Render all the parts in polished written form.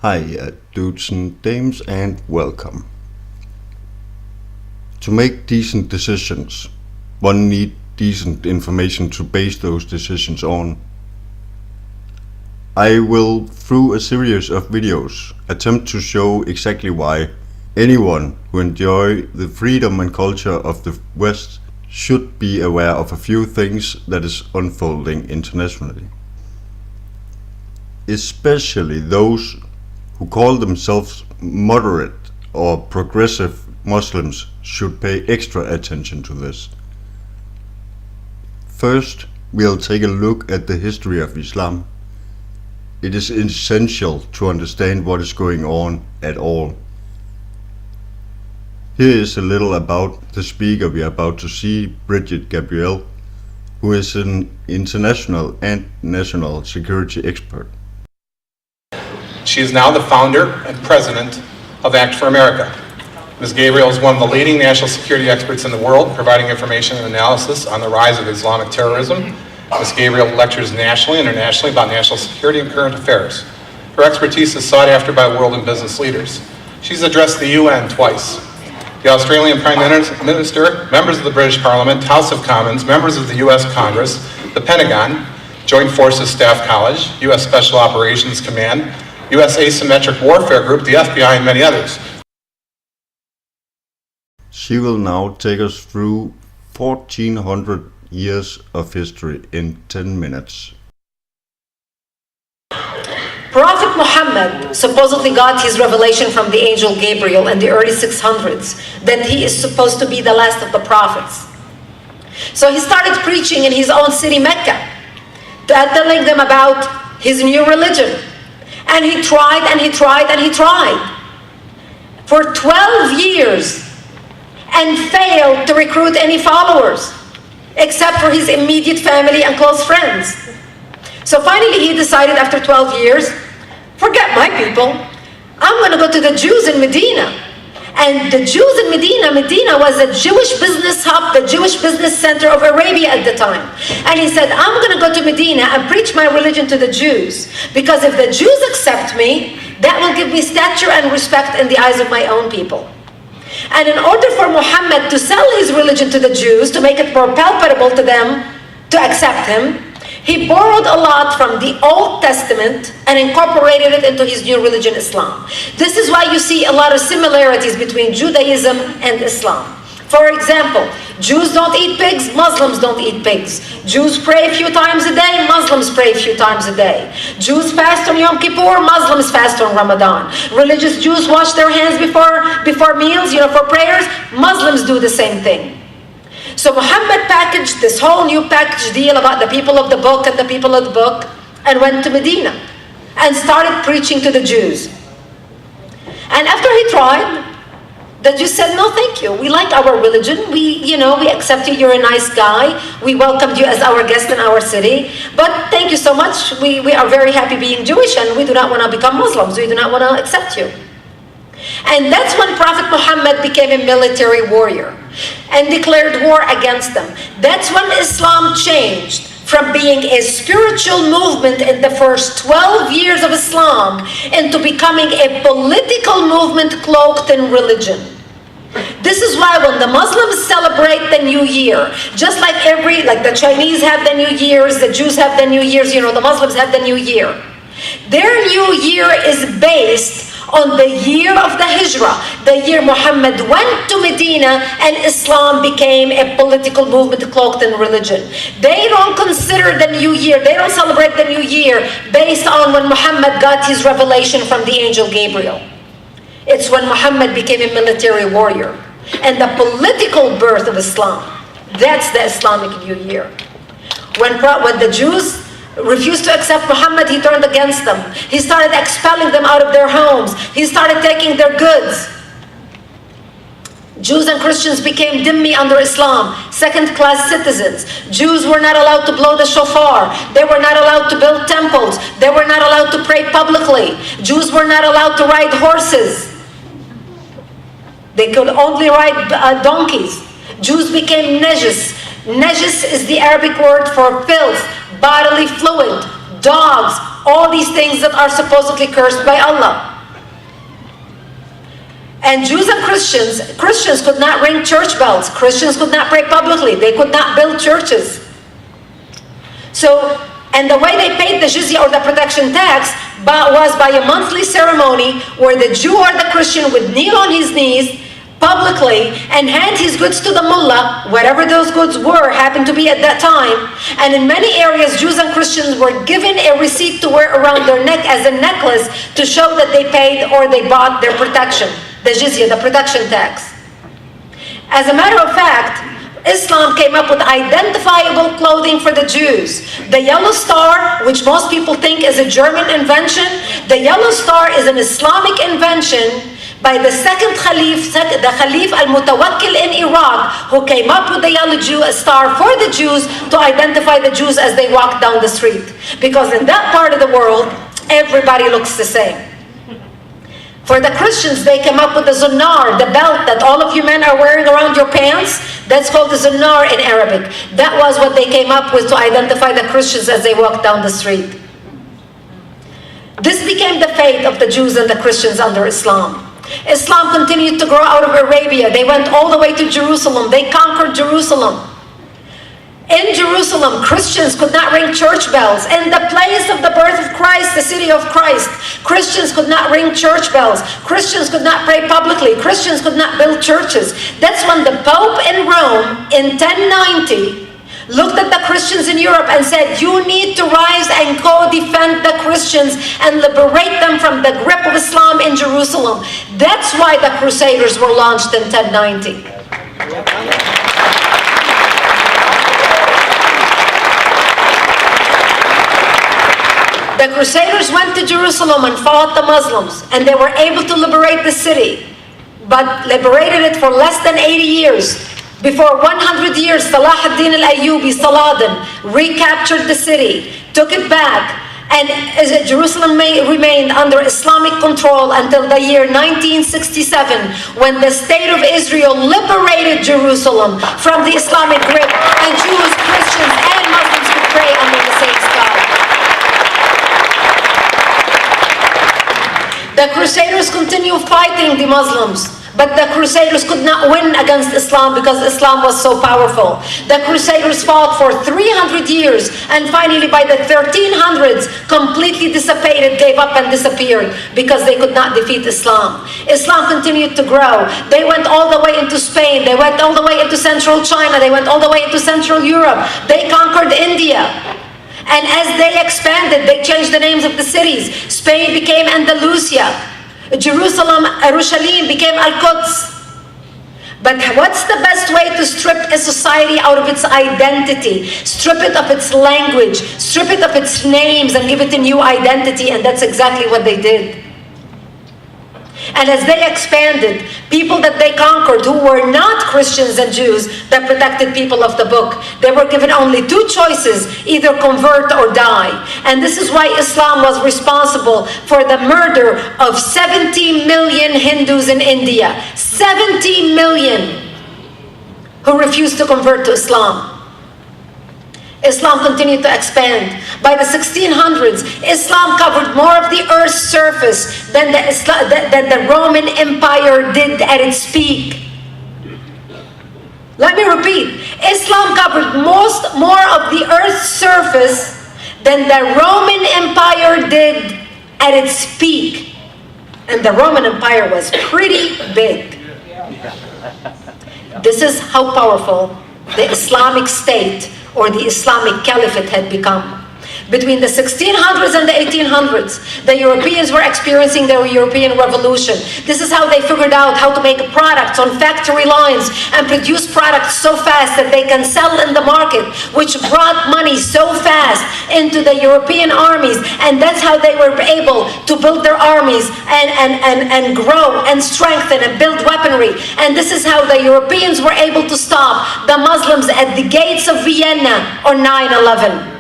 Hi, dudes and dames, and welcome. To make decent decisions, one needs decent information to base those decisions on. I will, through a series of videos, attempt to show exactly why anyone who enjoys the freedom and culture of the West should be aware of a few things that is unfolding internationally. Especially those who call themselves moderate or progressive Muslims should pay extra attention to this. First, we'll take a look at the history of Islam. It is essential to understand what is going on at all. Here is a little about the speaker we are about to see, Brigitte Gabriel, who is an international and national security expert. She is now the founder and president of Act for America. Ms. Gabriel is one of the leading national security experts in the world, providing information and analysis on the rise of Islamic terrorism. Ms. Gabriel lectures nationally and internationally about national security and current affairs. Her expertise is sought after by world and business leaders. She's addressed the UN twice, the Australian Prime Minister, members of the British Parliament, House of Commons, members of the US Congress, the Pentagon, Joint Forces Staff College, US Special Operations Command, US Asymmetric Warfare Group, the FBI, and many others. She will now take us through 1400 years of history in 10 minutes. Prophet Muhammad supposedly got his revelation from the angel Gabriel in the early 600s that he is supposed to be the last of the prophets. So he started preaching in his own city, Mecca, telling them about his new religion. And he tried and he tried and he tried for 12 years and failed to recruit any followers except for his immediate family and close friends. So finally he decided after 12 years, forget my people, I'm going to go to the Jews in Medina. And the Jews in Medina was a Jewish business hub, the Jewish business center of Arabia at the time. And he said, I'm going to go to Medina and preach my religion to the Jews, because if the Jews accept me, that will give me stature and respect in the eyes of my own people. And in order for Muhammad to sell his religion to the Jews, to make it more palpable to them, to accept him, he borrowed a lot from the Old Testament and incorporated it into his new religion, Islam. This is why you see a lot of similarities between Judaism and Islam. For example, Jews don't eat pigs, Muslims don't eat pigs. Jews pray a few times a day, Muslims pray a few times a day. Jews fast on Yom Kippur, Muslims fast on Ramadan. Religious Jews wash their hands before meals, for prayers. Muslims do the same thing. So Muhammad packaged this whole new package deal about the people of the book and the people of the book and went to Medina and started preaching to the Jews. And after he tried, the Jews said, no, thank you. We like our religion. We accept you. You're a nice guy. We welcomed you as our guest in our city. But thank you so much. We are very happy being Jewish, and we do not want to become Muslims. We do not want to accept you. And that's when Prophet Muhammad became a military warrior and declared war against them. That's when Islam changed from being a spiritual movement in the first 12 years of Islam into becoming a political movement cloaked in religion. This is why when the Muslims celebrate the New Year, just like the Chinese have the New Year's, the Jews have the New Year's, the Muslims have the New Year. Their New Year is based on the year of the Hijrah, the year Muhammad went to Medina and Islam became a political movement cloaked in religion. They don't consider the New Year, they don't celebrate the New Year based on when Muhammad got his revelation from the angel Gabriel. It's when Muhammad became a military warrior and the political birth of Islam. That's the Islamic New Year. When the Jews refused to accept Muhammad, he turned against them. He started expelling them out of their homes. He started taking their goods. Jews and Christians became dhimmi under Islam, second-class citizens. Jews were not allowed to blow the shofar. They were not allowed to build temples. They were not allowed to pray publicly. Jews were not allowed to ride horses. They could only ride donkeys. Jews became najis. Najis is the Arabic word for filth, bodily fluid, dogs, all these things that are supposedly cursed by Allah. And Jews and Christians could not ring church bells. Christians could not pray publicly. They could not build churches. So, and the way they paid the jizya or the protection tax was by a monthly ceremony where the Jew or the Christian would kneel on his knees publicly and hand his goods to the mullah, whatever those goods were, happened to be at that time. And in many areas, Jews and Christians were given a receipt to wear around their neck as a necklace to show that they paid or they bought their protection, the jizya, the protection tax. As a matter of fact, Islam came up with identifiable clothing for the Jews. The yellow star, which most people think is a German invention, the yellow star is an Islamic invention by the second Khalif, the Khalif al-Mutawakkil in Iraq, who came up with the yellow star for the Jews to identify the Jews as they walk down the street. Because in that part of the world, everybody looks the same. For the Christians, they came up with the zunar, the belt that all of you men are wearing around your pants. That's called the zunar in Arabic. That was what they came up with to identify the Christians as they walked down the street. This became the fate of the Jews and the Christians under Islam. Islam continued to grow out of Arabia. They went all the way to Jerusalem. They conquered Jerusalem. In Jerusalem, Christians could not ring church bells. In the place of the birth of Christ, the city of Christ, Christians could not ring church bells. Christians could not pray publicly. Christians could not build churches. That's when the Pope in Rome in 1090 looked at the Christians in Europe and said, you need to rise and co-defend the Christians and liberate them from the grip of Islam in Jerusalem. That's why the Crusaders were launched in 1090. The Crusaders went to Jerusalem and fought the Muslims, and they were able to liberate the city, but liberated it for less than 80 years. Before 100 years, Salah ad-Din al-Ayyubi, Saladin, recaptured the city, took it back, and Jerusalem remained under Islamic control until the year 1967, when the State of Israel liberated Jerusalem from the Islamic grip, and Jews, Christians, and Muslims could pray under the same sky. The Crusaders continued fighting the Muslims, but the Crusaders could not win against Islam because Islam was so powerful. The Crusaders fought for 300 years, and finally by the 1300s completely dissipated, gave up and disappeared because they could not defeat Islam. Islam continued to grow. They went all the way into Spain. They went all the way into central China. They went all the way into central Europe. They conquered India. And as they expanded, they changed the names of the cities. Spain became Andalusia. Jerusalem, Jerusalem became Al-Quds. But what's the best way to strip a society out of its identity? Strip it of its language, strip it of its names, and give it a new identity. And that's exactly what they did. And as they expanded, people that they conquered who were not Christians and Jews, that protected people of the book, they were given only two choices, either convert or die. And this is why Islam was responsible for the murder of 70 million Hindus in India. 70 million who refused to convert to Islam. Islam continued to expand. By the 1600s, Islam covered more of the earth's surface than the Roman Empire did at its peak. Let me repeat. Islam covered more of the earth's surface than the Roman Empire did at its peak. And the Roman Empire was pretty big. This is how powerful the Islamic State or the Islamic Caliphate had become. Between the 1600s and the 1800s, the Europeans were experiencing their European Revolution. This is how they figured out how to make products on factory lines and produce products so fast that they can sell in the market, which brought money so fast into the European armies. And that's how they were able to build their armies and grow and strengthen and build weaponry. And this is how the Europeans were able to stop the Muslims at the gates of Vienna on 9/11.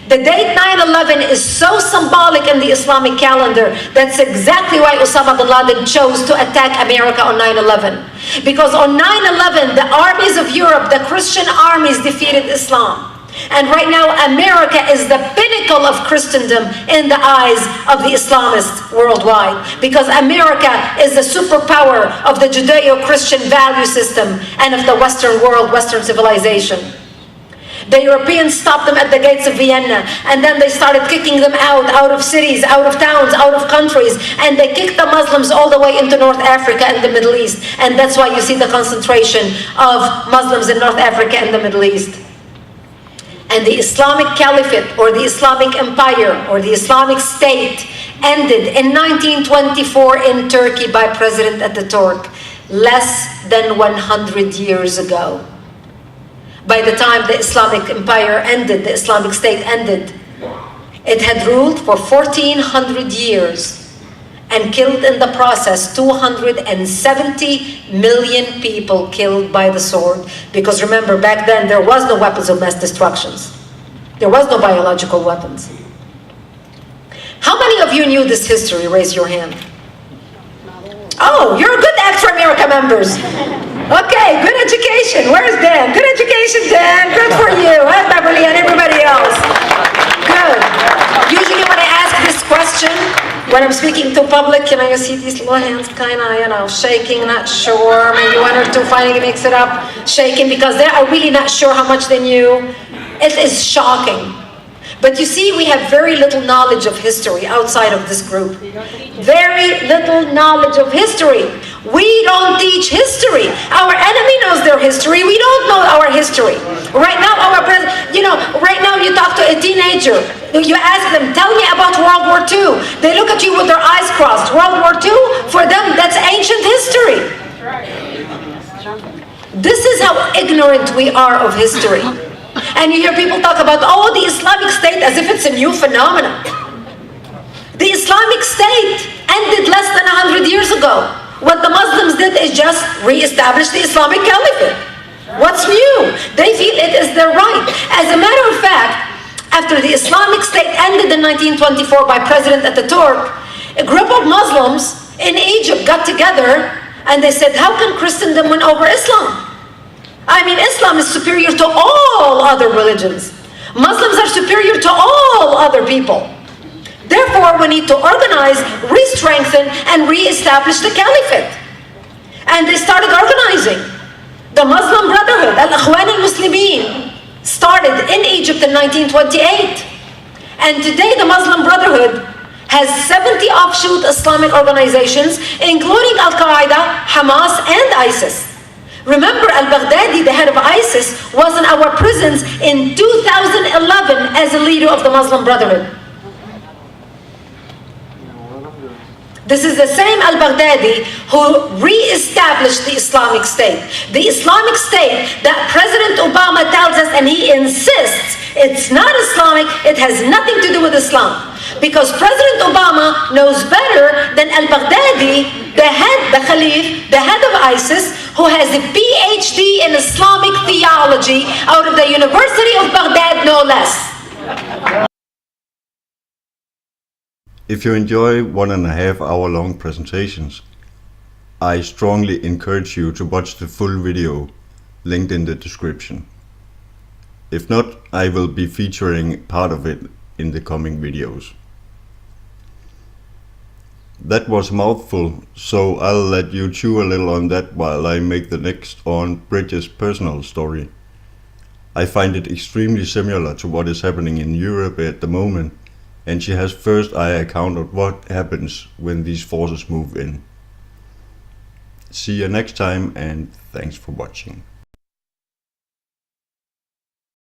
The date 9/11 is so symbolic in the Islamic calendar. That's exactly why Osama bin Laden chose to attack America on 9/11. Because on 9/11, the armies of Europe, the Christian armies, defeated Islam. And right now, America is the pinnacle of Christendom in the eyes of the Islamists worldwide, because America is the superpower of the Judeo-Christian value system and of the Western world, Western civilization. The Europeans stopped them at the gates of Vienna, and then they started kicking them out of cities, out of towns, out of countries, and they kicked the Muslims all the way into North Africa and the Middle East. And that's why you see the concentration of Muslims in North Africa and the Middle East. And the Islamic Caliphate, or the Islamic Empire, or the Islamic State ended in 1924 in Turkey by President Ataturk, less than 100 years ago. By the time the Islamic Empire ended, the Islamic State ended, it had ruled for 1400 years and killed in the process 270 million people killed by the sword. Because remember, back then there was no weapons of mass destructions. There was no biological weapons. How many of you knew this history? Raise your hand. Oh, you're good Act for America members. Okay, good education. Where's Dan? Good education, Dan. Good for you. And Beverly and everybody else. Good. Usually when I ask this question, when I'm speaking to public, you see these little hands kind of, shaking, not sure. Maybe one or two finally mix it up, shaking, because they are really not sure how much they knew. It is shocking. But you see, we have very little knowledge of history outside of this group. Very little knowledge of history. We don't teach history. Our enemy knows their history. We don't know our history. Right now, right now you talk to a teenager. You ask them, tell me about World War II. They look at you with their eyes crossed. World War II, for them, that's ancient history. This is how ignorant we are of history. And you hear people talk about, the Islamic State as if it's a new phenomenon. The Islamic State ended less than 100 years ago. What the Muslims did is just re-establish the Islamic Caliphate. What's new? They feel it is their right. As a matter of fact, after the Islamic State ended in 1924 by President Ataturk, a group of Muslims in Egypt got together and they said, how can Christendom win over Islam? Islam is superior to all other religions. Muslims are superior to all other people. Therefore, we need to organize, re-strengthen, and re-establish the caliphate. And they started organizing. The Muslim Brotherhood, Al-Ikhwan al-Muslimin, started in Egypt in 1928. And today the Muslim Brotherhood has 70 offshoot Islamic organizations, including Al-Qaeda, Hamas, and ISIS. Remember, al-Baghdadi, the head of ISIS, was in our prisons in 2011 as a leader of the Muslim Brotherhood. This is the same al-Baghdadi who re-established the Islamic State. The Islamic State that President Obama tells us, and he insists, it's not Islamic, it has nothing to do with Islam. Because President Obama knows better than al-Baghdadi, the Khalif, the head of ISIS, who has a PhD in Islamic theology out of the University of Baghdad, no less. If you enjoy 1.5 hour long presentations, I strongly encourage you to watch the full video linked in the description. If not, I will be featuring part of it in the coming videos. That was a mouthful, so I'll let you chew a little on that while I make the next on Brigitte's personal story. I find it extremely similar to what is happening in Europe at the moment, and she has first-eye account of what happens when these forces move in. See you next time, and thanks for watching.